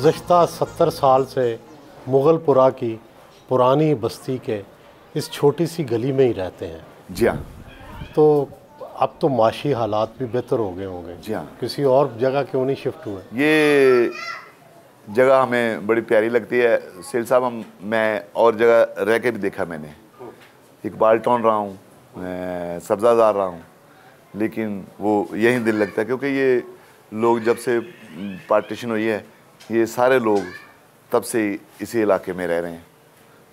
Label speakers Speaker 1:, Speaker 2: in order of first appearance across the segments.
Speaker 1: गुज़श्ता 70 साल से मुग़लपुरा की पुरानी बस्ती के इस छोटी सी गली में ही रहते हैं।
Speaker 2: जी हाँ।
Speaker 1: तो अब तो माशी हालात भी बेहतर हो गए होंगे।
Speaker 2: जी हाँ।
Speaker 1: किसी और जगह क्यों नहीं शिफ्ट हुए?
Speaker 2: ये जगह हमें बड़ी प्यारी लगती है सेल साहब। मैं और जगह रह के भी देखा मैंने, इकबाल टाउन रहा हूँ, मैं सब्ज़ादार रहा हूँ, लेकिन वो यहीं दिल लगता है क्योंकि ये लोग जब से पार्टीशन हुई है ये सारे लोग तब से इसी इलाके में रह रहे हैं,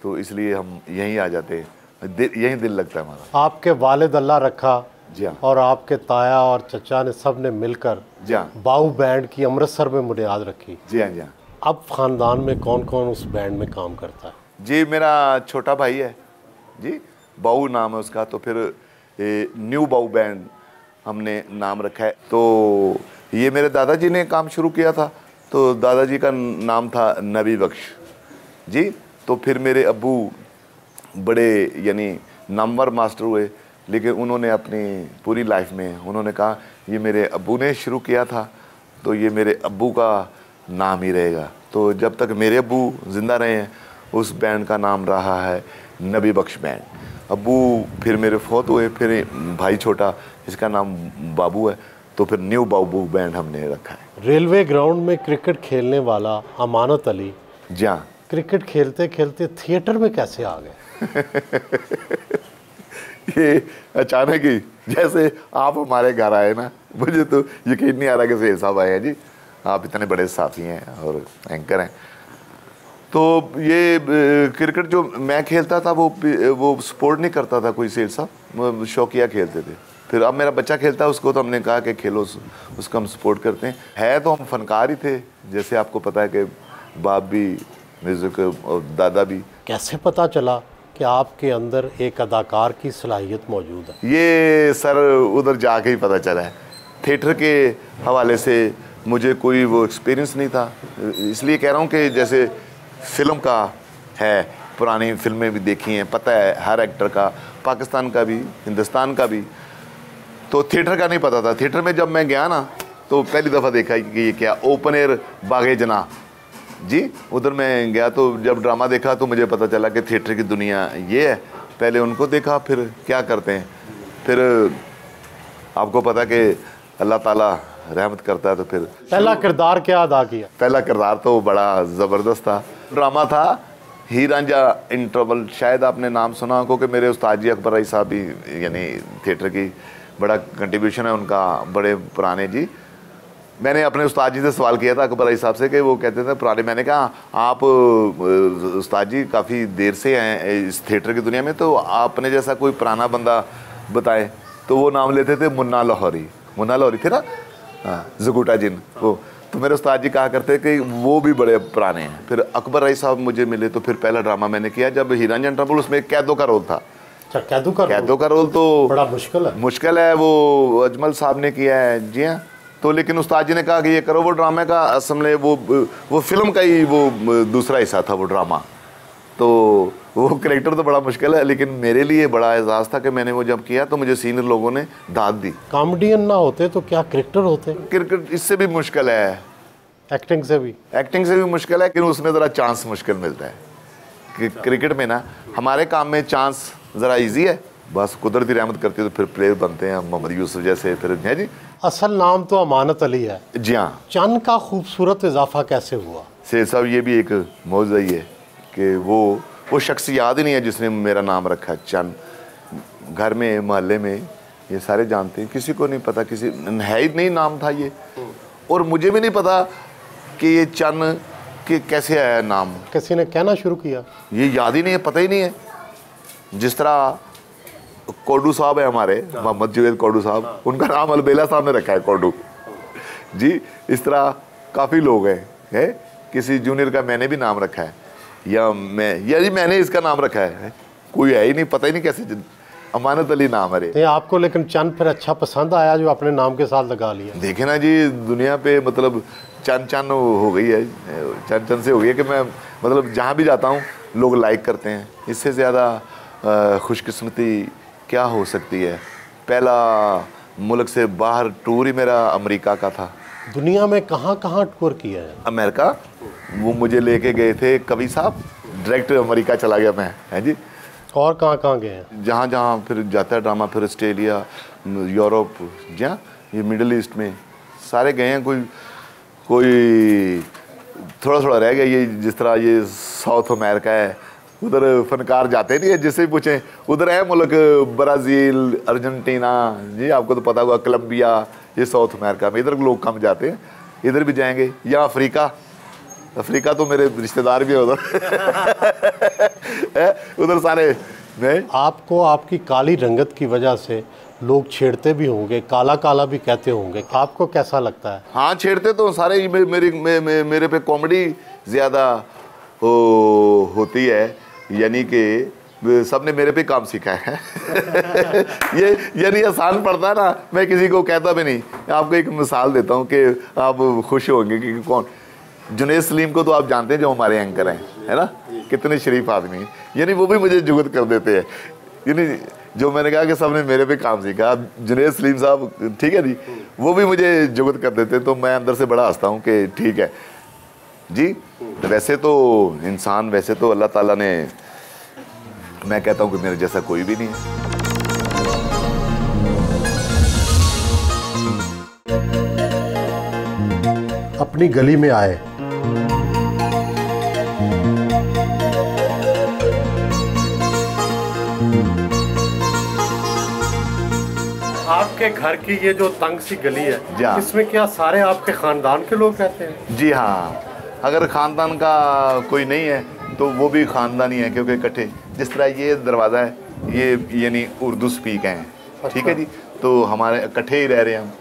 Speaker 2: तो इसलिए हम यहीं आ जाते हैं, यहीं दिल लगता है हमारा। आपके
Speaker 1: वालिद अल्लाह रखा
Speaker 2: जी हाँ,
Speaker 1: और आपके ताया और चचा ने सब ने मिलकर
Speaker 2: जी हाँ
Speaker 1: बाऊ बैंड की अमृतसर में बुनियाद रखी।
Speaker 2: जी हाँ जी हाँ।
Speaker 1: अब ख़ानदान में कौन कौन उस बैंड में काम करता है?
Speaker 2: जी मेरा छोटा भाई है जी, बाऊ नाम है उसका, तो फिर न्यू बाऊ बैंड हमने नाम रखा है। तो ये मेरे दादाजी ने काम शुरू किया था, तो दादाजी का नाम था नबी बख्श जी। तो फिर मेरे अब्बू बड़े यानी नामवर मास्टर हुए, लेकिन उन्होंने अपनी पूरी लाइफ में उन्होंने कहा ये मेरे अब्बू ने शुरू किया था तो ये मेरे अब्बू का नाम ही रहेगा। तो जब तक मेरे अब्बू ज़िंदा रहे हैं उस बैंड का नाम रहा है नबी बख्श बैंड। अब्बू फिर मेरे फौत हुए, फिर भाई छोटा इसका नाम बाबू है, तो फिर न्यू बाबू बैंड हमने रखा है।
Speaker 1: रेलवे ग्राउंड में क्रिकेट खेलने वाला अमानत अली
Speaker 2: जी हाँ,
Speaker 1: क्रिकेट खेलते खेलते थिएटर में कैसे आ गए?
Speaker 2: ये अचानक ही जैसे आप हमारे घर आए ना, मुझे तो यकीन नहीं आ रहा कि सेठ साहब आए हैं जी, आप इतने बड़े साथी हैं और एंकर हैं। तो ये क्रिकेट जो मैं खेलता था वो सपोर्ट नहीं करता था कोई सेठ साहब, शौकिया खेलते थे। फिर अब मेरा बच्चा खेलता है उसको, तो हमने कहा कि खेलो, उसको हम सपोर्ट करते हैं। है तो हम फनकार ही थे, जैसे आपको पता है कि बाप भी म्यूज़िक और दादा भी।
Speaker 1: कैसे पता चला कि आपके अंदर एक अदाकार की सलाहियत मौजूद है?
Speaker 2: ये सर उधर जाके ही पता चला है। थिएटर के हवाले से मुझे कोई वो एक्सपीरियंस नहीं था, इसलिए कह रहा हूँ कि जैसे फिल्म का है, पुरानी फिल्में भी देखी हैं, पता है हर एक्टर का, पाकिस्तान का भी हिंदुस्तान का भी, तो थिएटर का नहीं पता था। थिएटर में जब मैं गया ना तो पहली दफ़ा देखा कि ये क्या ओपन एयर बागे जना जी, उधर मैं गया तो जब ड्रामा देखा तो मुझे पता चला कि थिएटर की दुनिया ये है। पहले उनको देखा, फिर क्या करते हैं, फिर आपको पता कि अल्लाह ताला रहमत करता है। तो फिर
Speaker 1: पहला किरदार क्या अदा किया?
Speaker 2: पहला किरदार तो बड़ा ज़बरदस्त था, ड्रामा था ही रांझा इन ट्रबल, शायद आपने नाम सुना, क्योंकि मेरे उस्ताद जी अकबर रईस साहब भी यानी थिएटर की बड़ा कंट्रीब्यूशन है उनका, बड़े पुराने जी। मैंने अपने उस्ताद जी से सवाल किया था अकबर रईस साहब से कि वो कहते थे पुराने, मैंने कहा आप उस्ताद जी काफ़ी देर से हैं इस थिएटर की दुनिया में, तो आपने जैसा कोई पुराना बंदा बताएं। तो वो नाम लेते थे मुन्ना लाहौरी, मुन्ना लाहौरी थे ना, हाँ जगूटा जिन वो। तो मेरे उस्ताद जी कहा करते कि वो भी बड़े पुराने हैं। फिर अकबर रईस साहब मुझे मिले, तो फिर पहला ड्रामा मैंने किया जब ही रांझा इन ट्रबल, उसमें कैदों का रोल था।
Speaker 1: कैदों का रोल
Speaker 2: तो
Speaker 1: बड़ा मुश्किल है,
Speaker 2: वो अजमल साहब ने किया है जी हाँ। तो लेकिन उस्ताद जी ने कहा कि ये करो, वो ड्रामे का असल में वो फिल्म का ही वो दूसरा हिस्सा था वो ड्रामा, तो वो कैरेक्टर तो बड़ा मुश्किल है, लेकिन मेरे लिए बड़ा एजाज़ था कि मैंने वो जब किया तो मुझे सीनियर लोगों ने दाद दी।
Speaker 1: कॉमेडियन ना होते तो क्या क्रिकेटर होते?
Speaker 2: क्रिकेट इससे भी मुश्किल है,
Speaker 1: एक्टिंग से भी मुश्किल है,
Speaker 2: लेकिन उसमें ज़रा चांस मुश्किल मिलता है। कि क्रिकेट में ना हमारे काम में चांस ज़रा इजी है, बस कुदरती रहमत करती है तो फिर प्लेयर बनते हैं, मोहम्मद यूसुफ जैसे। फिर है जी,
Speaker 1: असल नाम तो अमानत अली है
Speaker 2: जी हाँ।
Speaker 1: चंद का खूबसूरत इजाफा कैसे हुआ?
Speaker 2: सेठ साहब ये भी एक मौजूद ही है कि वो शख्स याद ही नहीं है जिसने मेरा नाम रखा चंद। घर में मोहल्ले में ये सारे जानते हैं, किसी को नहीं पता, किसी है ही नहीं नाम था ये, और मुझे भी नहीं पता कि ये चंद कि कैसे आया नाम,
Speaker 1: किसी ने कहना शुरू किया,
Speaker 2: ये याद ही नहीं है, पता ही नहीं है। जिस तरह कोडू साहब है हमारे, मोहम्मद जुवेद कोडू साहब, उनका नाम अलबेला साहब ने रखा है कोडू जी। इस तरह काफ़ी लोग हैं, किसी जूनियर का मैंने भी नाम रखा है, या मैंने इसका नाम रखा है, कोई है ही नहीं, पता ही नहीं कैसे अमानत अली नाम है।
Speaker 1: आपको लेकिन चंद फिर अच्छा पसंद आया जो अपने नाम के साथ लगा लिया?
Speaker 2: देखे ना जी, दुनिया पे मतलब चंद हो गई है, चंद से हो गई है कि मैं मतलब जहाँ भी जाता हूँ लोग लाइक करते हैं। इससे ज़्यादा खुशकिस्मती क्या हो सकती है। पहला मुल्क से बाहर टूर ही मेरा अमेरिका का था,
Speaker 1: दुनिया में कहाँ कहाँ टूर किया है?
Speaker 2: अमेरिका, वो मुझे लेके गए थे कवि साहब, डायरेक्ट अमेरिका चला गया मैं, है जी।
Speaker 1: और कहाँ कहाँ गए हैं?
Speaker 2: जहाँ जहाँ फिर जाता है ड्रामा, फिर ऑस्ट्रेलिया, यूरोप, जहाँ ये मिडल ईस्ट में सारे गए हैं। कोई थोड़ा थोड़ा रह गया, ये जिस तरह ये साउथ अमेरिका है, उधर फनकार जाते नहीं है, जिससे पूछें उधर है मुल्क ब्राज़ील, अर्जेंटीना, जी आपको तो पता होगा, कोलंबिया, ये साउथ अमेरिका में, इधर लोग कम जाते हैं, इधर भी जाएंगे। या अफ्रीका तो मेरे रिश्तेदार भी है उधर उधर सारे नहीं।
Speaker 1: आपको आपकी काली रंगत की वजह से लोग छेड़ते भी होंगे, काला काला भी कहते होंगे, आपको कैसा लगता है?
Speaker 2: हाँ, छेड़ते तो सारे ही, मेरे पे कॉमेडी ज़्यादा होती है, यानी कि सबने मेरे पे काम सीखा है ये यानी आसान पड़ता है ना, मैं किसी को कहता भी नहीं। आपको एक मिसाल देता हूँ कि आप खुश होंगे कि कौन, जुनैद सलीम को तो आप जानते हैं, जो हमारे एंकर हैं, है ना, कितने शरीफ आदमी हैं, यानी वो भी मुझे जुगत कर देते हैं। यानी जो मैंने कहा कि सबने मेरे पे काम सीखा, जुनैद सलीम साहब, ठीक है जी, वो भी मुझे जुगत कर देते, तो मैं अंदर से बड़ा हंसता हूँ कि ठीक है जी। वैसे तो इंसान, वैसे तो अल्लाह ताला ने, मैं कहता हूँ कि मेरे जैसा कोई भी नहीं है।
Speaker 1: अपनी गली में आए, आपके घर की ये जो तंग सी गली है, इसमें क्या सारे आपके खानदान के लोग रहते हैं?
Speaker 2: जी हाँ, अगर खानदान का कोई नहीं है तो वो भी खानदानी है, क्योंकि इकट्ठे, जिस तरह ये दरवाज़ा है, ये यानी उर्दू स्पीक हैं, ठीक है जी, तो हमारे इकट्ठे ही रह रहे हैं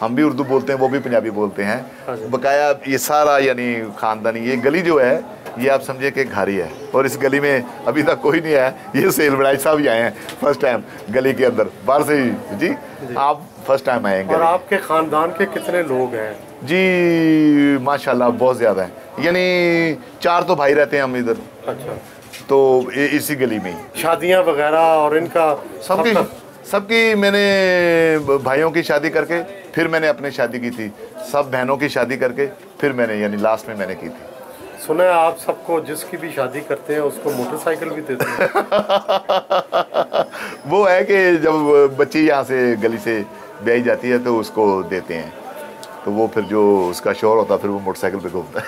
Speaker 2: हम भी उर्दू बोलते हैं, वो भी पंजाबी बोलते हैं, बकाया ये सारा यानी खानदानी। ये गली जो है, ये आप समझे कि घर ही है, और इस गली में अभी तक कोई नहीं आया, ये सेल बड़ाई साहब ही आए हैं फर्स्ट टाइम गली के अंदर, बाहर से ही जी, आप फर्स्ट टाइम आएंगे।
Speaker 1: और आपके खानदान के कितने लोग हैं?
Speaker 2: जी माशाल्लाह बहुत ज़्यादा है, यानी 4 तो भाई रहते हैं हम इधर।
Speaker 1: अच्छा,
Speaker 2: तो इसी गली में ही
Speaker 1: शादियाँ वगैरह और इनका
Speaker 2: सबकी मैंने भाइयों की शादी करके फिर मैंने अपनी शादी की थी, सब बहनों की शादी करके फिर मैंने यानी लास्ट में मैंने की थी।
Speaker 1: सुना है आप सबको जिसकी भी शादी करते हैं उसको मोटरसाइकिल भी देते हैं
Speaker 2: वो है कि जब बच्ची यहाँ से गली से ब्याही जाती है तो उसको देते हैं, तो वो फिर जो उसका शौहर होता है फिर वो मोटरसाइकिल पे घूमता है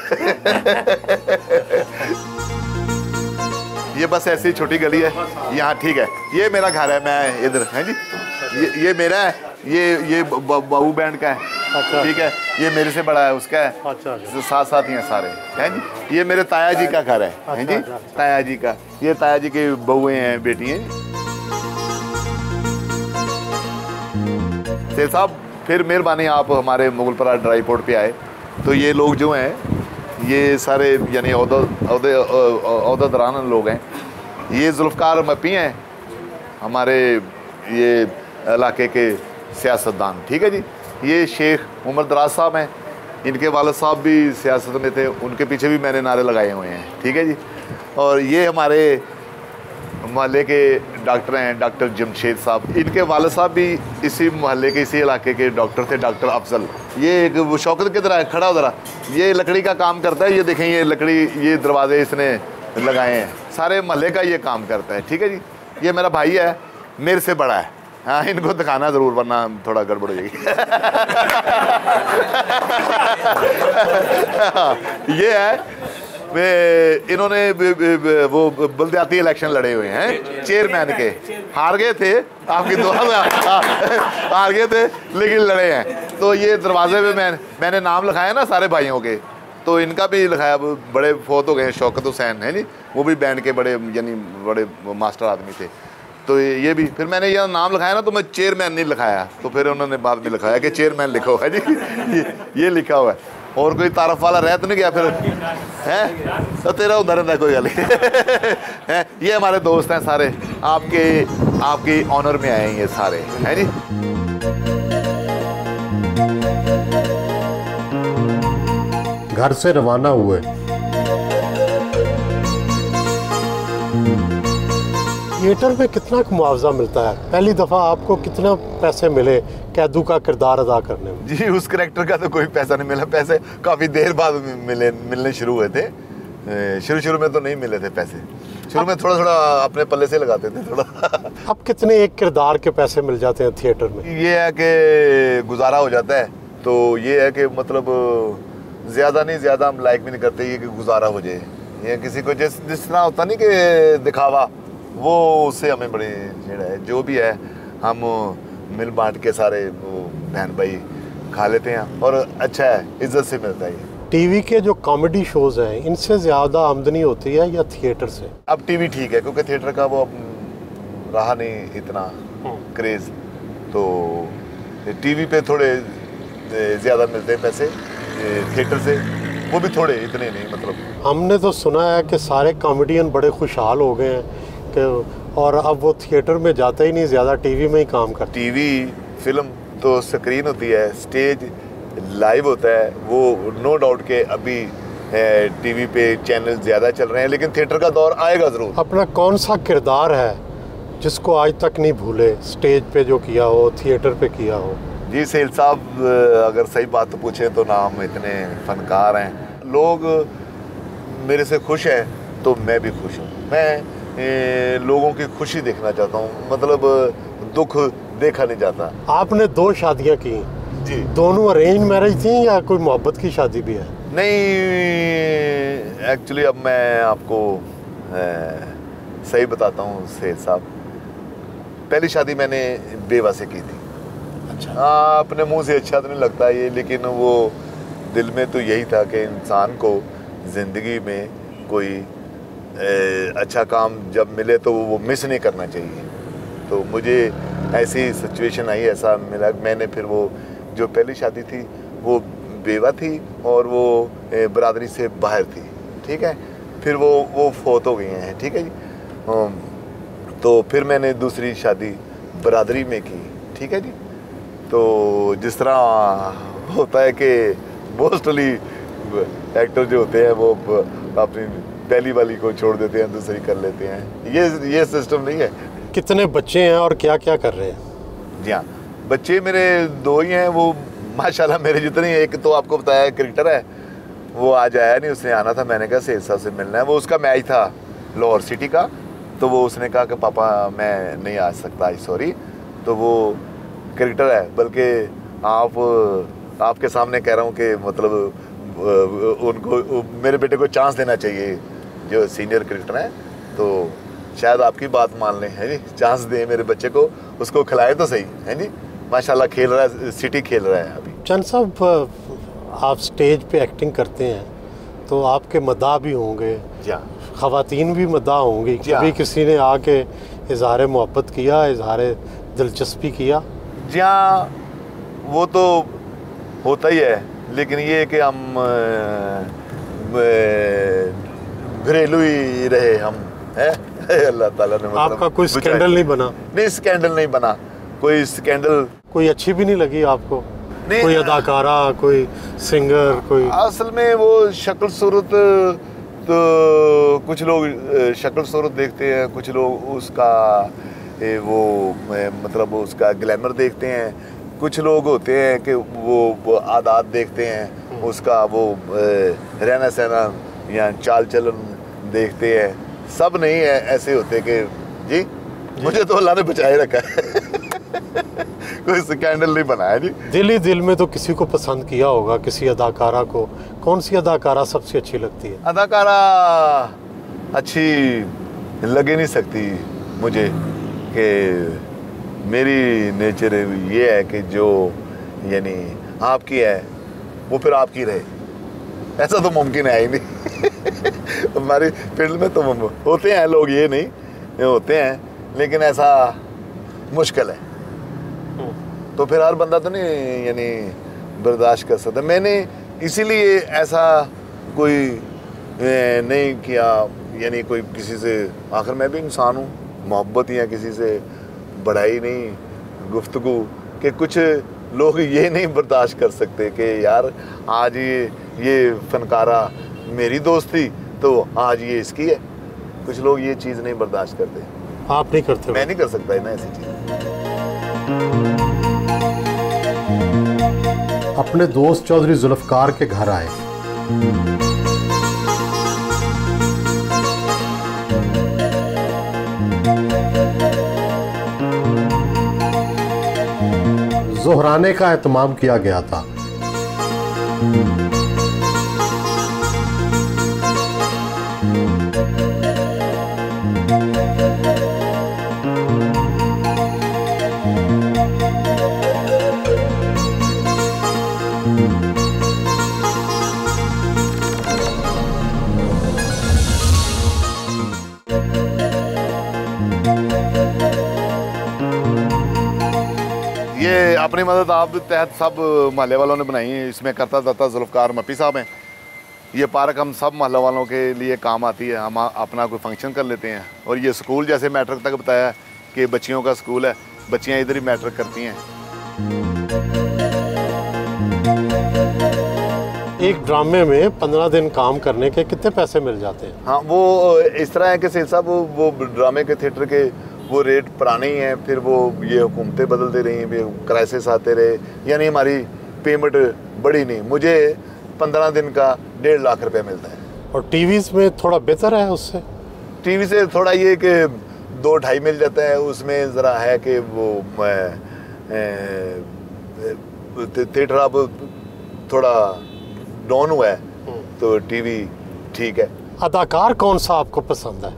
Speaker 2: ये बस ऐसी छोटी गली है यहाँ, ठीक है। ये मेरा घर है, मैं इधर है जी, ये मेरा है, ये बाबू बैंड का है, अच्छा, ठीक है, ये मेरे से बड़ा है, उसका है, अच्छा, साथ साथ ही हैं सारे, हैं जी। ये मेरे ताया जी का घर है, अच्छा, हैं जी, अच्छा, ताया जी का, ये ताया जी के बहुएं हैं, बेटी हैं। सेठ साहब फिर मेहरबानी, आप हमारे मुगलपरा ड्राई पोर्ट पे आए, तो ये लोग जो हैं ये सारे यानी औहदेदारान लोग हैं। ये जुल्फ़कार मपी हैं, हमारे ये इलाके के सियासतदान, ठीक है जी। ये शेख उमर दराज साहब हैं, इनके वालिद साहब भी सियासत में थे, उनके पीछे भी मैंने नारे लगाए हुए हैं, ठीक है जी। और ये हमारे मोहल्ले के डॉक्टर हैं, डॉक्टर जमशेद साहब, इनके वालिद साहब भी इसी मोहल्ले के, इसी इलाके के डॉक्टर थे, डॉक्टर अफजल। ये एक वो शौकत की तरह है, खड़ा उधर, ये लकड़ी का काम करता है, ये देखें ये लकड़ी, ये दरवाजे इसने लगाए हैं, सारे मोहल्ले का ये काम करता है, ठीक है जी। ये मेरा भाई है, मेरे से बड़ा है, हाँ इनको दिखाना ज़रूर वरना थोड़ा गड़बड़ हो जाएगी ये है वे, इन्होंने वो बल्दियाती इलेक्शन लड़े हुए हैं चेयरमैन के, हार गए थे, आपकी दुआ में हार गए थे लेकिन लड़े हैं। तो ये दरवाजे पे मैंने नाम लिखाया ना सारे भाइयों के, तो इनका भी लिखाया, बड़े फोत हो गए हैं, शौकत हुसैन है जी, वो भी बैंड के बड़े यानी बड़े मास्टर आदमी थे। तो ये भी फिर मैंने यह नाम लिखाया ना, तो मैं चेयरमैन नहीं लिखाया, तो फिर उन्होंने बाद में लिखाया कि चेयरमैन लिखा हुआ है जी ये लिखा हुआ है। और कोई तारफ वाला रह तो नहीं गया फिर है, तो तेरा उधर है कोई गल है। ये हमारे दोस्त हैं सारे, आपके ऑनर में आए हैं ये सारे, हैं जी।
Speaker 1: घर से रवाना हुए, थिएटर में कितना मुआवजा मिलता है? पहली दफ़ा आपको कितना पैसे मिले कैदू का किरदार अदा करने में?
Speaker 2: जी उस करैक्टर का तो कोई पैसा नहीं मिला, पैसे काफ़ी देर बाद मिलने शुरू हुए थे। शुरू में तो नहीं मिले थे पैसे, शुरू में थोड़ा थोड़ा अपने पल्ले से लगाते थे थोड़ा।
Speaker 1: अब कितने एक किरदार के पैसे मिल जाते हैं थिएटर में?
Speaker 2: ये है कि गुजारा हो जाता है, तो ये है कि मतलब ज़्यादा नहीं, ज़्यादा हम लाइक भी नहीं करते ये कि गुजारा हो जाए। ये किसी को जिस तरह होता नहीं कि दिखावा, वो उससे हमें बड़ी छेड़ है। जो भी है हम मिल बांट के सारे वो बहन भाई खा लेते हैं और अच्छा है, इज्जत से मिलता है।
Speaker 1: टीवी के जो कॉमेडी शोज हैं इनसे ज़्यादा आमदनी होती है या थिएटर से?
Speaker 2: अब टीवी ठीक है क्योंकि थिएटर का वो अब रहा नहीं इतना क्रेज़, तो टीवी पे थोड़े ज़्यादा मिलते हैं पैसे, थिएटर से वो भी थोड़े, इतने नहीं। मतलब
Speaker 1: हमने तो सुना है कि सारे कॉमेडियन बड़े खुशहाल हो गए हैं कि और अब वो थिएटर में जाता ही नहीं, ज़्यादा टीवी में ही काम करता।
Speaker 2: टीवी फिल्म तो स्क्रीन होती है, स्टेज लाइव होता है, वो नो डाउट के अभी टीवी पे चैनल ज़्यादा चल रहे हैं, लेकिन थिएटर का दौर आएगा ज़रूर।
Speaker 1: अपना कौन सा किरदार है जिसको आज तक नहीं भूले, स्टेज पे जो किया हो, थिएटर पे किया हो?
Speaker 2: जी सेल साहब, अगर सही बात तो पूछें तो नाम इतने फनकार हैं, लोग मेरे से खुश हैं तो मैं भी खुश हूँ। मैं लोगों की खुशी देखना चाहता हूँ, मतलब दुख देखा नहीं जाता।
Speaker 1: आपने 2 शादियाँ की
Speaker 2: जी,
Speaker 1: दोनों अरेंज मैरिज थी या कोई मोहब्बत की शादी भी है?
Speaker 2: नहीं, एक्चुअली अब मैं आपको सही बताता हूँ सेल साहब, पहली शादी मैंने बेवा से की थी।
Speaker 1: अच्छा।
Speaker 2: हाँ, अपने मुंह से अच्छा तो नहीं लगता ये, लेकिन वो दिल में तो यही था कि इंसान को ज़िंदगी में कोई अच्छा काम जब मिले तो वो मिस नहीं करना चाहिए। तो मुझे ऐसी सिचुएशन आई, ऐसा मिला, मैंने फिर वो जो पहली शादी थी वो बेवा थी और वो बरादरी से बाहर थी, ठीक है। फिर वो फोत हो गई हैं, ठीक है जी। तो फिर मैंने दूसरी शादी बरादरी में की, ठीक है जी। तो जिस तरह होता है कि मोस्टली एक्टर जो होते हैं वो अपनी पहली वाली को छोड़ देते हैं, दूसरी कर लेते हैं, ये सिस्टम नहीं है।
Speaker 1: कितने बच्चे हैं और क्या क्या कर रहे हैं?
Speaker 2: जी हाँ, बच्चे मेरे 2 ही हैं, वो माशाल्लाह मेरे जितने। एक तो आपको बताया क्रिकेटर है, वो आज आया नहीं, उसने आना था, मैंने कहा सेठ साहब से मिलना है, वो उसका मैच था लाहौर सिटी का, तो वो उसने कहा कि पापा मैं नहीं आ सकता आज, सॉरी। तो वो क्रिकेटर है, बल्कि आपके सामने कह रहा हूँ कि मतलब उनको, मेरे बेटे को चांस देना चाहिए, जो सीनियर क्रिकेटर हैं, तो शायद आपकी बात मान लें, है जी, चांस दें मेरे बच्चे को, उसको खिलाए तो सही, है जी। माशाल्लाह खेल रहा है, सिटी खेल रहा है अभी।
Speaker 1: चंद साहब, आप स्टेज पे एक्टिंग करते हैं तो आपके मद्दाह भी होंगे, ख़वातीन भी मद्दाह होंगी, कभी किसी ने आके इजहार मोहब्बत किया, इजहार दिलचस्पी किया?
Speaker 2: जी हाँ, वो तो होता ही है, लेकिन ये कि हम घरेलू ही रहे हम, है अल्लाह ताला ने। मतलब
Speaker 1: आपका कोई स्कैंडल नहीं बना?
Speaker 2: नहीं, स्कैंडल नहीं बना, कोई स्कैंडल।
Speaker 1: कोई अच्छी भी नहीं लगी आपको?
Speaker 2: नहीं,
Speaker 1: कोई अदाकारा, कोई सिंगर, कोई? असल
Speaker 2: में वो शक्ल सूरत, तो कुछ लोग शक्ल सूरत देखते हैं, कुछ लोग उसका वो मतलब उसका ग्लैमर देखते हैं, कुछ लोग होते हैं कि वो आदात देखते हैं, उसका वो रहना सहना या चाल चलन देखते हैं। सब नहीं है ऐसे होते कि जी, मुझे तो अल्लाह ने बचाए रखा है। कोई स्कैंडल नहीं बनाया जी।
Speaker 1: दिल ही दिल में तो किसी को पसंद किया होगा, किसी अदाकारा को। कौन सी अदाकारा सबसे अच्छी लगती है?
Speaker 2: अदाकारा अच्छी लगे नहीं सकती मुझे, कि मेरी नेचर ये है कि जो यानी आपकी है वो फिर आपकी रहे, ऐसा तो मुमकिन है ही नहीं। हमारी फील्ड में तो होते हैं लोग, ये नहीं होते हैं, लेकिन ऐसा मुश्किल है। तो फिर हर बंदा तो नहीं यानी बर्दाश्त कर सकता। मैंने इसीलिए ऐसा कोई नहीं किया, यानी कोई किसी से, आखिर मैं भी इंसान हूँ, मोहब्बत या किसी से बढ़ाई नहीं गुफ्तगू, कि कुछ लोग ये नहीं बर्दाश्त कर सकते कि यार आज ये फनकारा मेरी दोस्त थी तो आज ये इसकी है। कुछ लोग ये चीज़ नहीं बर्दाश्त करते।
Speaker 1: आप नहीं करते?
Speaker 2: मैं नहीं कर सकता है ना ऐसी चीज़।
Speaker 1: अपने दोस्त चौधरी जुल्फकार के घर आए। ज़ोहराने का एहतमाम किया गया था।
Speaker 2: ये अपनी मदद आप तहत सब मोहल्ले वालों ने बनाई है। इसमें करता धरता जुल्फकार मप्पी साहब हैं। ये पार्क हम सब मोहल्ले वालों के लिए काम आती है। हम अपना कोई फंक्शन कर लेते हैं। और ये स्कूल जैसे मैट्रिक तक बताया कि बच्चियों का स्कूल है, बच्चियां इधर ही मैट्रिक करती हैं।
Speaker 1: एक ड्रामे में 15 दिन काम करने के कितने पैसे मिल जाते हैं?
Speaker 2: हाँ, वो इस तरह है कि सेठ साहब वो ड्रामे के थिएटर के वो रेट पुराने ही हैं, फिर वो ये हुकूमतें बदलते रही, क्राइसिस आते रहे, यानी हमारी पेमेंट बढ़ी नहीं। मुझे 15 दिन का 1.5 लाख रुपए मिलता है।
Speaker 1: और टीवीज़ में थोड़ा बेहतर है उससे?
Speaker 2: टीवी से थोड़ा ये कि 2-2.5 मिल जाता है। उसमें ज़रा है कि वो थिएटर अब थोड़ा डाउन हुआ है, तो टीवी ठीक है।
Speaker 1: अदाकार कौन सा आपको पसंद है?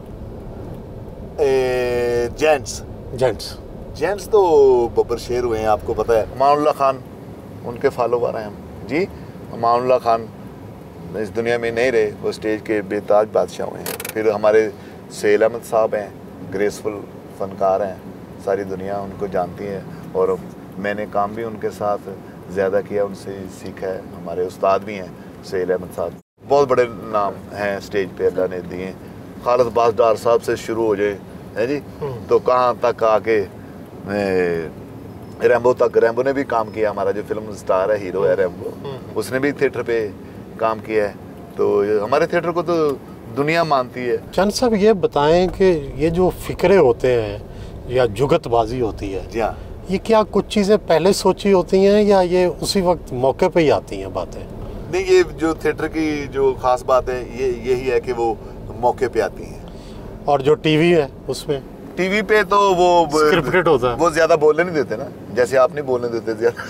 Speaker 2: जेंट्स तो बब्बर शेर हुए हैं, आपको पता है। अमानुल्लाह खान, उनके फॉलोवर हैं हम जी। अमानुल्लाह खान इस दुनिया में नहीं रहे, वो स्टेज के बेताज बादशाह हुए हैं। फिर हमारे सुहेल अहमद साहब हैं, ग्रेसफुल फनकार हैं, सारी दुनिया उनको जानती है। और मैंने काम भी उनके साथ ज़्यादा किया, उनसे सीखा है। हमारे उस्ताद भी हैं सुहेल अहमद साहब, बहुत बड़े नाम हैं स्टेज पे अल्लाह ने दिए। खालिद अब्बास डार साहब से शुरू हो जाए है जी, तो कहाँ तक आके रैम्बो तक। रैम्बो ने भी काम किया, हमारा जो फिल्म स्टार है, हीरो है रैम्बो, उसने भी थिएटर पे काम किया है। तो हमारे थिएटर को तो दुनिया मानती है।
Speaker 1: चंद साहब ये बताएं कि ये जो फिक्रे होते हैं या जुगतबाजी होती है, ये क्या कुछ चीज़ें पहले सोची होती हैं या ये उसी वक्त मौके पे ही आती हैं बातें?
Speaker 2: नहीं, ये जो थिएटर की जो खास बात है ये यही है कि वो मौके पे आती हैं।
Speaker 1: और जो टीवी है उसमें,
Speaker 2: टीवी पे तो वो
Speaker 1: स्क्रिप्टेड होता है,
Speaker 2: वो ज्यादा बोलने नहीं देते ना, जैसे आप नहीं बोलने देते ज्यादा।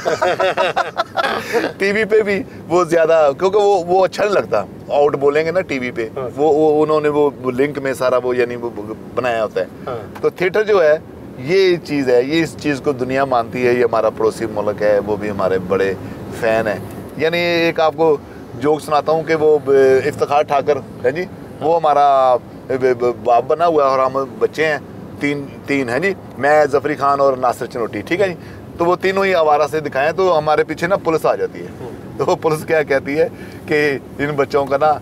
Speaker 2: टीवी पे भी वो ज्यादा, क्योंकि वो अच्छा नहीं लगता आउट बोलेंगे ना टीवी पे। वो उन्होंने वो लिंक में सारा वो यानी वो बनाया होता है। तो थिएटर जो है ये चीज़ है, ये इस चीज़ को दुनिया मानती है। ये हमारा पड़ोसी मुल्क है, वो भी हमारे बड़े फैन है। यानी एक आपको जोक सुनाता हूँ कि वो इफ्तिखार ठाकर है जी, वो हमारा बाप बना हुआ है और हम बच्चे हैं तीन है जी, मैं जफरी खान और नासिर चनोटी, ठीक है जी। तो वो तीनों ही आवारा से दिखाएं, तो हमारे पीछे ना पुलिस आ जाती है। तो पुलिस क्या कहती है कि इन बच्चों का ना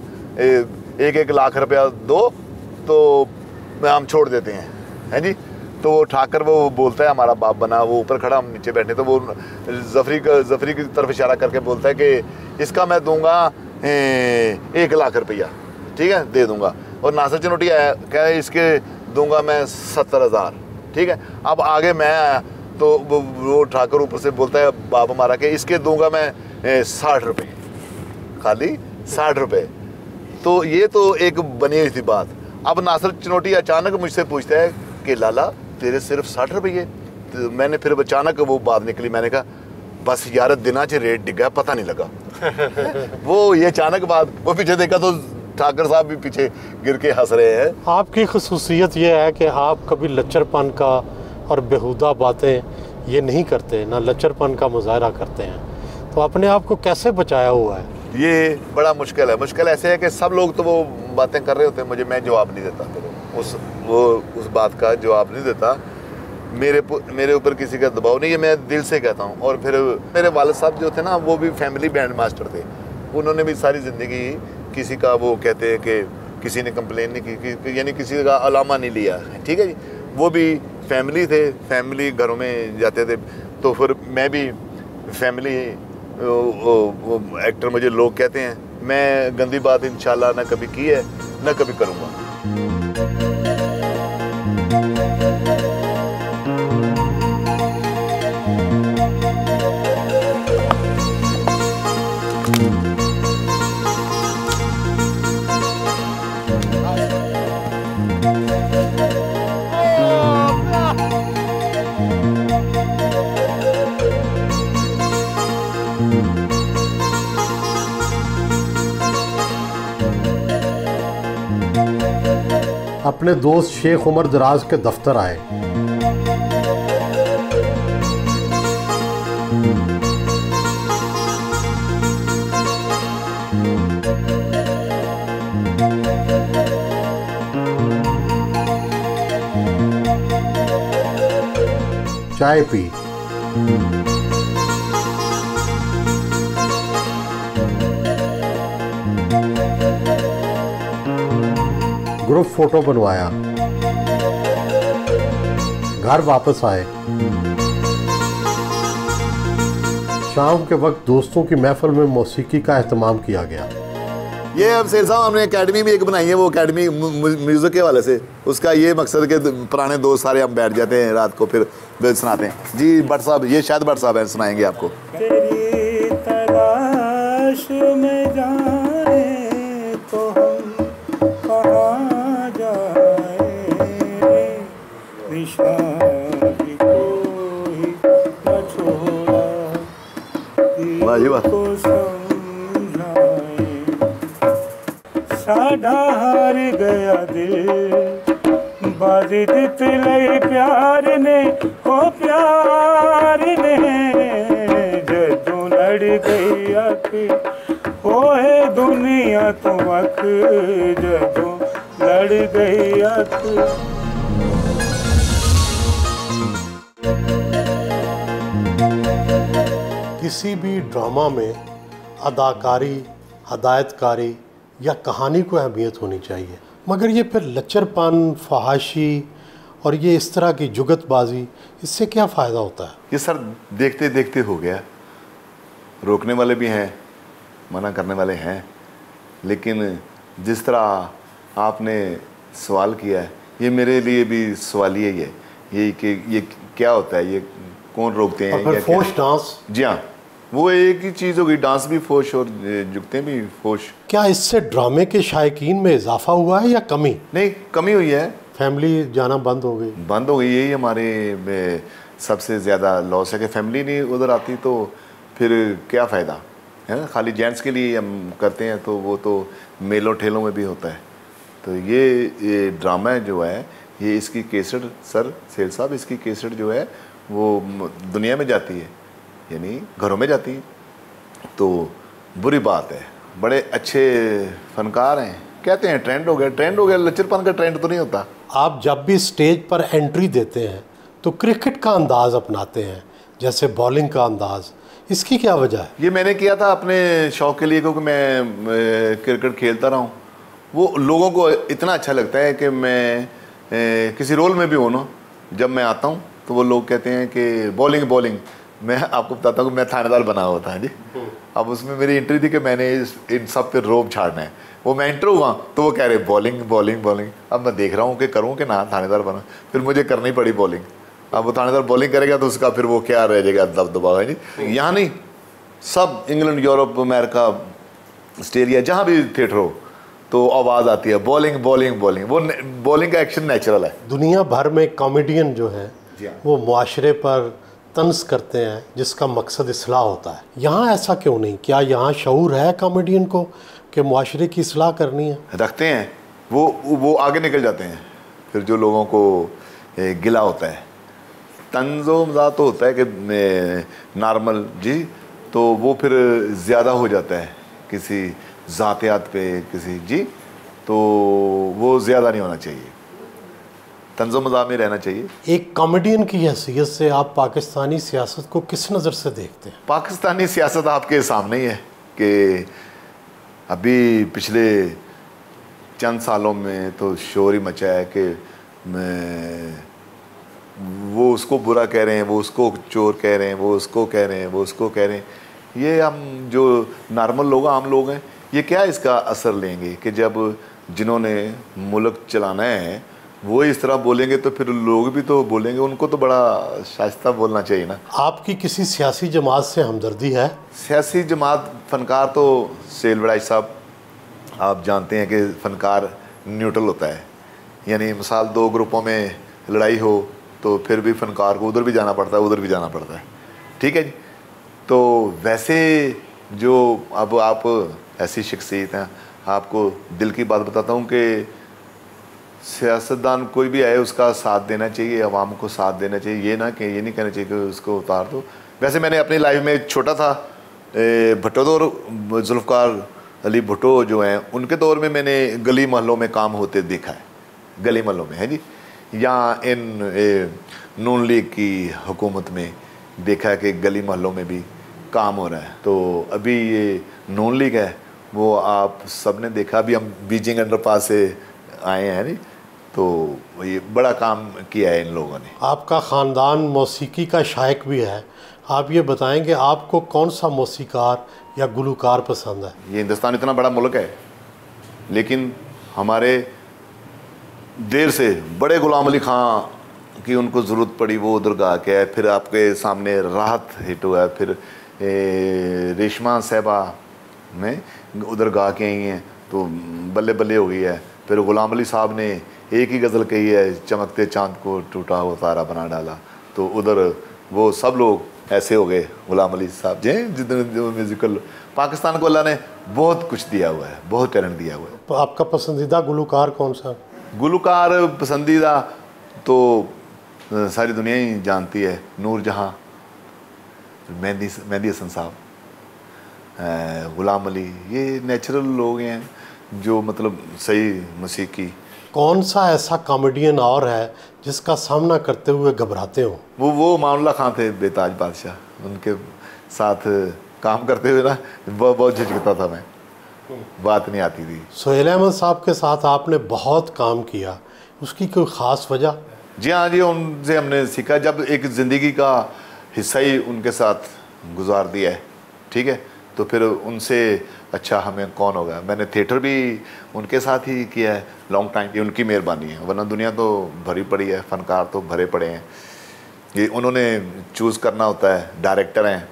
Speaker 2: 1-1 लाख रुपया दो तो हम छोड़ देते हैं है जी। तो वो ठाकर वो बोलता है, हमारा बाप बना, वो ऊपर खड़ा, हम नीचे बैठे, तो वो जफरी की तरफ इशारा करके बोलता है कि इसका मैं दूंगा 1 लाख रुपया, ठीक है, दे दूंगा। और नासिर चनोटी क्या है, इसके दूंगा मैं 70,000, ठीक है। अब आगे मैं आया तो वो ठाकर ऊपर से बोलता है बाप हमारा कि इसके दूंगा मैं 60 रुपये, खाली 60 रुपये। तो ये तो एक बनी हुई थी बात। अब नासिर चनोटी अचानक मुझसे पूछता है कि लाला तेरे सिर्फ 60 रुपये? तो मैंने फिर अचानक वो बात निकली, मैंने कहा बस यार दिना च रेट डिगा, पता नहीं लगा। वो ये अचानक बात, वो पीछे देखा तो ठाकर साहब भी पीछे गिर के हंस रहे हैं।
Speaker 1: आपकी खसूसियत ये है कि आप कभी लच्चरपन का और बेहुदा बातें ये नहीं करते, ना लच्चरपन का मुजाहरा करते हैं, तो अपने आप को कैसे बचाया हुआ है?
Speaker 2: ये बड़ा मुश्किल है। मुश्किल ऐसे है कि सब लोग तो वो बातें कर रहे होते हैं, मैं जवाब नहीं देता, उस बात का जवाब नहीं देता। मेरे ऊपर किसी का दबाव नहीं है, मैं दिल से कहता हूँ। और फिर मेरे वालिद साहब जो थे ना, वो भी फैमिली बैंड मास्टर थे। उन्होंने भी सारी ज़िंदगी किसी का वो कहते हैं कि किसी ने कंप्लेन नहीं की, यानी किसी का अलामा नहीं लिया, ठीक है जी। वो भी फैमिली थे, फैमिली घरों में जाते थे। तो फिर मैं भी फैमिली एक्टर मुझे लोग कहते हैं। मैं गंदी बात इंशाल्लाह ना कभी की है ना कभी करूँगा।
Speaker 1: अपने दोस्त शेख उमर दराज के दफ्तर आए। चाय पी। ग्रुप फोटो बनवाया। घर वापस आए। शाम के वक्त दोस्तों की महफिल में मौसीकी का एहतमाम किया गया।
Speaker 2: ये अब शेर साहब हमने एकेडमी भी एक बनाई है, वो एकेडमी म्यूज़िक के वाले से, उसका ये मकसद के पुराने दोस्त सारे हम बैठ जाते हैं रात को, फिर सुनाते हैं। जी भट्ट साहब, ये शायद भट्ट साहब हैं, सुनाएंगे आपको।
Speaker 3: तेरी तलाश में जाए तो हम कहाँ जाए, निशान भी कोई न छोड़ा, दिल को समझाए। साढ़ा हार गया दिल बाजी जित लई प्यार ने, ओ प्यार ने, जदों लड़ गई अख होए दुनिया तो अख, जदों लड़ गई अख।
Speaker 1: किसी भी ड्रामा में अदाकारी, हदायतकारी या कहानी को अहमियत होनी चाहिए, मगर ये फिर लच्चरपन, फहाशी और ये इस तरह की जुगतबाजी, इससे क्या फ़ायदा होता है?
Speaker 2: ये सर देखते देखते हो गया। रोकने वाले भी हैं, मना करने वाले हैं, लेकिन जिस तरह आपने सवाल किया है, ये मेरे लिए भी सवालिया ही है, ये कि ये क्या होता है, ये कौन रोकते हैं?
Speaker 1: और फिर फोश डांस।
Speaker 2: जी हाँ, वो एक ही चीज़ होगी, डांस भी फोश और जुगते भी फोश।
Speaker 1: क्या इससे ड्रामे के शायकीन में इजाफा हुआ है या कमी?
Speaker 2: नहीं, कमी हुई है।
Speaker 1: फैमिली जाना बंद हो गई?
Speaker 2: बंद हो गई, यही हमारे सबसे ज़्यादा लॉस है कि फैमिली नहीं उधर आती, तो फिर क्या फ़ायदा है ना। खाली जेंट्स के लिए हम करते हैं, तो वो तो मेलों ठेलों में भी होता है। तो ये ड्रामा जो है, ये इसकी केसट, सर सेल साहब, इसकी केसट जो है वो दुनिया में जाती है, यानी घरों में जाती है, तो बुरी बात है। बड़े अच्छे फनकार हैं, कहते हैं ट्रेंड हो गया, लचरपन का ट्रेंड तो नहीं होता।
Speaker 1: आप जब भी स्टेज पर एंट्री देते हैं तो क्रिकेट का अंदाज़ अपनाते हैं, जैसे बॉलिंग का अंदाज़, इसकी क्या वजह है?
Speaker 2: ये मैंने किया था अपने शौक़ के लिए, क्योंकि मैं क्रिकेट खेलता रहा हूँ। वो लोगों को इतना अच्छा लगता है कि मैं किसी रोल में भी हो ना, जब मैं आता हूँ तो वो लोग कहते हैं कि बॉलिंग। मैं आपको बताता हूँ कि मैं थानेदार बना हुआ था जी। अब उसमें मेरी एंट्री थी कि मैंने इन सब पे रोब झाड़ना है। वो मैं एंटर हुआ तो वो कह रहे बॉलिंग। अब मैं देख रहा हूँ कि करूँ कि ना, थानेदार बना, फिर मुझे करनी पड़ी बॉलिंग। अब वो थानेदार बॉलिंग करेगा तो उसका फिर वो क्या रह जाएगा, दबदबा है जी। यहाँ नहीं, सब इंग्लैंड, यूरोप, अमेरिका, ऑस्ट्रेलिया, जहाँ भी थिएटर हो तो आवाज़ आती है बॉलिंग। वो बॉलिंग का एक्शन नेचुरल है।
Speaker 1: दुनिया भर में कॉमेडियन जो है वो मुआशरे पर तंज करते हैं, जिसका मकसद इस्लाह होता है। यहाँ ऐसा क्यों नहीं? क्या यहाँ शऊर है कॉमेडियन को कि मुआशरे की इस्लाह करनी है?
Speaker 2: रखते हैं, वो आगे निकल जाते हैं। फिर जो लोगों को गिला होता है, तंज़ो मज़ाक तो होता है कि नॉर्मल जी, तो वो फिर ज़्यादा हो जाता है किसी ज़ातियात पे, किसी जी, तो वो ज़्यादा नहीं होना चाहिए, तंज़ो मज़ाक में रहना चाहिए।
Speaker 1: एक कॉमेडियन की हैसियत से आप पाकिस्तानी सियासत को किस नज़र से देखते हैं?
Speaker 2: पाकिस्तानी सियासत आपके सामने ही है कि अभी पिछले चंद सालों में तो शोर ही मचा है कि वो उसको बुरा कह रहे हैं, वो उसको चोर कह रहे हैं, वो उसको कह रहे हैं, वो उसको कह रहे हैं। ये हम जो नॉर्मल लोग, आम लोग हैं, ये क्या इसका असर लेंगे कि जब जिन्होंने मुल्क चलाना है वो इस तरह बोलेंगे तो फिर लोग भी तो बोलेंगे। उनको तो बड़ा शाइस्ता बोलना चाहिए ना।
Speaker 1: आपकी किसी सियासी जमात से हमदर्दी है?
Speaker 2: सियासी जमात, फ़नकार तो सेल वड़ाई साहब आप जानते हैं कि फ़नकार न्यूट्रल होता है, यानी मिसाल दो ग्रुपों में लड़ाई हो तो फिर भी फ़नकार को उधर भी जाना पड़ता है, उधर भी जाना पड़ता है, ठीक है जी। तो वैसे जो अब आप ऐसी शख्सियत हैं, आपको दिल की बात बताता हूँ कि सियासतदान कोई भी आए उसका साथ देना चाहिए, आवाम को साथ देना चाहिए, ये नहीं कहना चाहिए कि उसको उतार दो। वैसे मैंने अपनी लाइफ में छोटा था, भुट्टो दौर, जुल्फ़िकार अली भुट्टो जो हैं उनके दौर में मैंने गली मोहल्लों में काम होते देखा है, गली मोहल्लों में है जी। यहाँ इन नून लीग की हुकूमत में देखा है कि गली मोहल्लों में भी काम हो रहा है। तो अभी ये नून लीग है, वो आप सब ने देखा, अभी हम बीजिंग अंडरपास से आए हैं नहीं, तो ये बड़ा काम किया है इन लोगों ने।
Speaker 1: आपका ख़ानदान मौसीकी का शायक भी है, आप ये बताएं कि आपको कौन सा मौसीकार या गुलकार पसंद है?
Speaker 2: ये हिंदुस्तान इतना बड़ा मुल्क है, लेकिन हमारे देर से बड़े गुलाम अली खां की उनको ज़रूरत पड़ी, वो उधर गा के है, फिर आपके सामने राहत हिट हुआ है, फिर रेशमा साहबा में उधर गा के आई हैं तो बल्ले बल्ले हो गई है। फिर गुलाम अली साहब ने एक ही गज़ल कही है, चमकते चांद को टूटा हुआ तारा बना डाला, तो उधर वो सब लोग ऐसे हो गए। गुलाम अली साहब जी जितने म्यूज़िकल, पाकिस्तान को अल्लाह ने बहुत कुछ दिया हुआ है, बहुत टैलेंट दिया हुआ है।
Speaker 1: तो आपका पसंदीदा गुलकार कौन सा?
Speaker 2: गुलकार पसंदीदा तो सारी दुनिया ही जानती है, नूर जहाँ, मेहंदी हसन साहब, गुलाम अली, ये नेचुरल लोग हैं जो मतलब सही मौसीकी।
Speaker 1: कौन सा ऐसा कॉमेडियन और है जिसका सामना करते हुए घबराते हो?
Speaker 2: वो मामला खां थे, बेताज बादशाह, उनके साथ काम करते हुए ना बहुत झिझकता था मैं, बात नहीं आती थी।
Speaker 1: सोहेल अहमद साहब के साथ आपने बहुत काम किया, उसकी कोई ख़ास वजह?
Speaker 2: जी हाँ जी, उनसे हमने सीखा, जब एक ज़िंदगी का हिस्सा ही उनके साथ गुजार दिया है, ठीक है, तो फिर उनसे अच्छा हमें कौन होगा। मैंने थिएटर भी उनके साथ ही किया है लॉन्ग टाइम, ये उनकी मेहरबानी है, वरना दुनिया तो भरी पड़ी है, फ़नकार तो भरे पड़े हैं, ये उन्होंने चूज़ करना होता है, डायरेक्टर हैं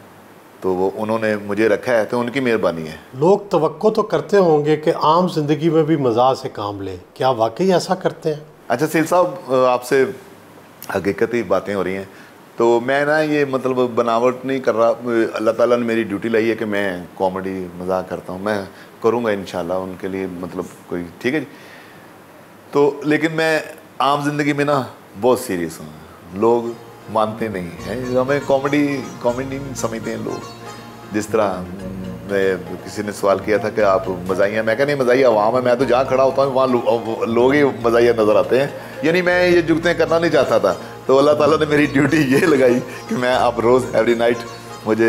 Speaker 2: तो वो उन्होंने मुझे रखा है, तो उनकी मेहरबानी है।
Speaker 1: लोग तवक्को तो करते होंगे कि आम जिंदगी में भी मज़ा से काम ले, क्या वाकई ऐसा करते हैं?
Speaker 2: अच्छा सील साहब, आपसे हकीकती बातें हो रही हैं, तो मैं ना ये मतलब बनावट नहीं कर रहा, अल्लाह ताला ने मेरी ड्यूटी लाई है कि मैं कॉमेडी मजाक करता हूँ, मैं करूँगा इंशाल्लाह उनके लिए, मतलब कोई ठीक है जी। तो लेकिन मैं आम जिंदगी में ना बहुत सीरियस हूँ, लोग मानते नहीं हैं, हमें कॉमेडी समझते हैं लोग। जिस तरह मैं, किसी ने सवाल किया था कि आप मज़ाहिया, मैं कहा नहीं, मज़ाहिया आवाम है, मैं तो जहाँ खड़ा होता हूँ वहाँ लोग ही मज़ाहिया नज़र आते हैं, यानी मैं ये जुगतें करना नहीं चाहता था। तो अल्लाह ताला ने मेरी ड्यूटी ये लगाई कि मैं अब रोज़ एवरी नाइट, मुझे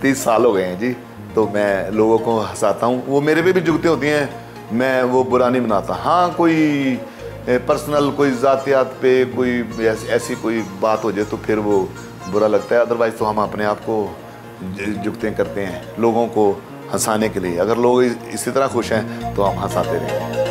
Speaker 2: 30 साल हो गए हैं जी, तो मैं लोगों को हंसाता हूँ। वो मेरे पे भी जुगतें होती हैं, मैं वो बुरा नहीं बनाता। हाँ, कोई पर्सनल कोई ज़ातियात पे कोई ऐसी कोई बात हो जाए तो फिर वो बुरा लगता है, अदरवाइज़ तो हम अपने आप को जुगतें करते हैं लोगों को हंसाने के लिए। अगर लोग इसी तरह खुश हैं तो हम हंसाते रहें।